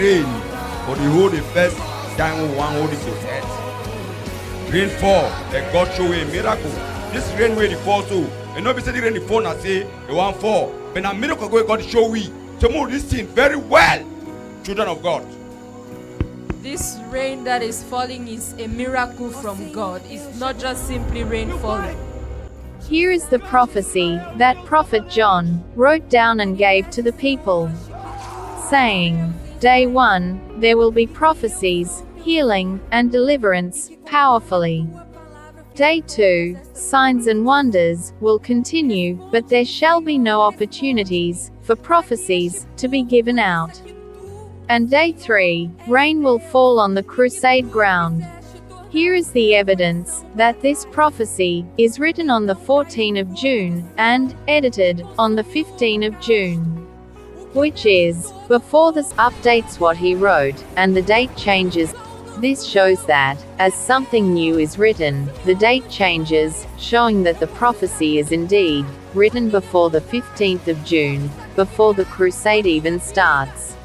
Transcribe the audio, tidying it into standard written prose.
rain for the whole the first time one hold it to earth. Rain fall, and God show a miracle. This rain where it fall so, and not be saying the rain fall and say it won't fall. When a miracle go, God show we. So move this thing very well, children of God. This rain that is falling is a miracle from God. It's not just simply rain falling. Here is the prophecy that prophet John wrote down and gave to the people, saying, Day 1, there will be prophecies, healing, and deliverance, powerfully. Day 2, signs and wonders, will continue, but there shall be no opportunities for prophecies to be given out. And Day 3, rain will fall on the crusade ground. Here is the evidence that this prophecy is written on the 14th of June and edited on the 15th of June. Which is before this updates what he wrote, and the date changes. This shows that, as something new is written, the date changes, showing that the prophecy is indeed written before the 15th of June, before the crusade even starts.